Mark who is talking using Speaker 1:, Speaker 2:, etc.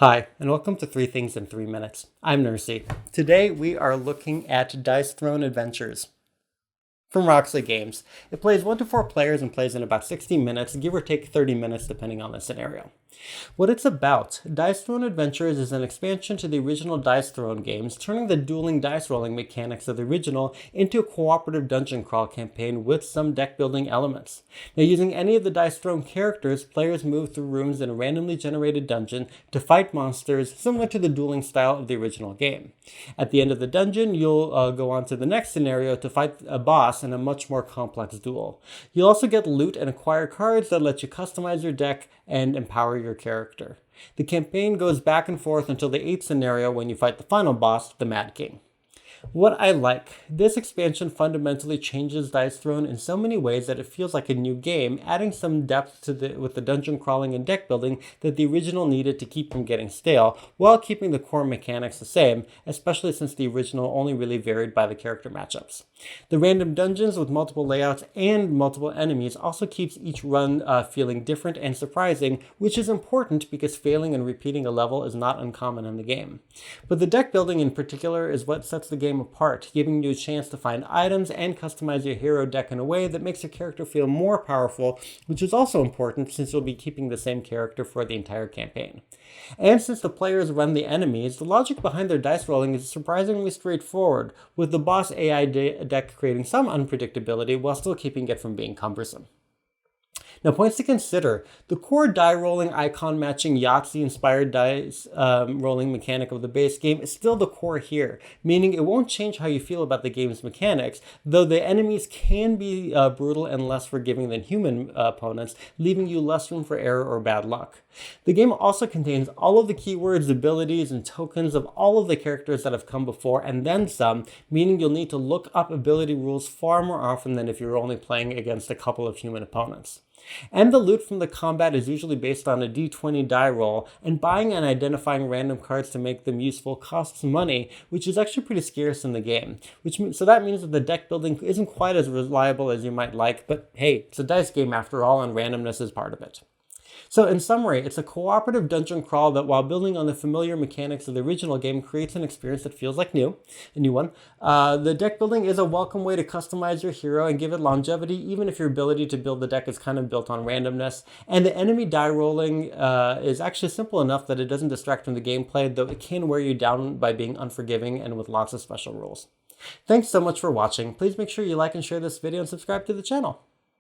Speaker 1: Hi, and welcome to 3 Things in 3 Minutes. I'm Nersi. Today we are looking at Dice Throne Adventures from Roxley Games. It plays 1 to 4 players and plays in about 60 minutes, give or take 30 minutes depending on the scenario. What it's about, Dice Throne Adventures is an expansion to the original Dice Throne games, turning the dueling dice rolling mechanics of the original into a cooperative dungeon crawl campaign with some deck building elements. Now, using any of the Dice Throne characters, players move through rooms in a randomly generated dungeon to fight monsters similar to the dueling style of the original game. At the end of the dungeon, you'll go on to the next scenario to fight a boss in a much more complex duel. You'll also get loot and acquire cards that let you customize your deck and empower your character. The campaign goes back and forth until the 8th scenario when you fight the final boss, the Mad King. What I like, this expansion fundamentally changes Dice Throne in so many ways that it feels like a new game, adding some depth to with the dungeon crawling and deck building that the original needed to keep from getting stale, while keeping the core mechanics the same, especially since the original only really varied by the character matchups. The random dungeons with multiple layouts and multiple enemies also keeps each run feeling different and surprising, which is important because failing and repeating a level is not uncommon in the game. But the deck building in particular is what sets the game apart, giving you a chance to find items and customize your hero deck in a way that makes your character feel more powerful, which is also important since you'll be keeping the same character for the entire campaign. And since the players run the enemies, the logic behind their dice rolling is surprisingly straightforward, with the boss AI deck creating some unpredictability while still keeping it from being cumbersome. Now, points to consider. The core die rolling icon matching Yahtzee-inspired dice rolling mechanic of the base game is still the core here, meaning it won't change how you feel about the game's mechanics, though the enemies can be brutal and less forgiving than human opponents, leaving you less room for error or bad luck. The game also contains all of the keywords, abilities, and tokens of all of the characters that have come before, and then some, meaning you'll need to look up ability rules far more often than if you're only playing against a couple of human opponents. And the loot from the combat is usually based on a d20 die roll, and buying and identifying random cards to make them useful costs money, which is actually pretty scarce in the game. So that means that the deck building isn't quite as reliable as you might like, but hey, it's a dice game after all, and randomness is part of it. So in summary, it's a cooperative dungeon crawl that, while building on the familiar mechanics of the original game, creates an experience that feels like a new one. The deck building is a welcome way to customize your hero and give it longevity, even if your ability to build the deck is kind of built on randomness. And the enemy die rolling is actually simple enough that it doesn't distract from the gameplay, though it can wear you down by being unforgiving and with lots of special rules. Thanks so much for watching. Please make sure you like and share this video and subscribe to the channel.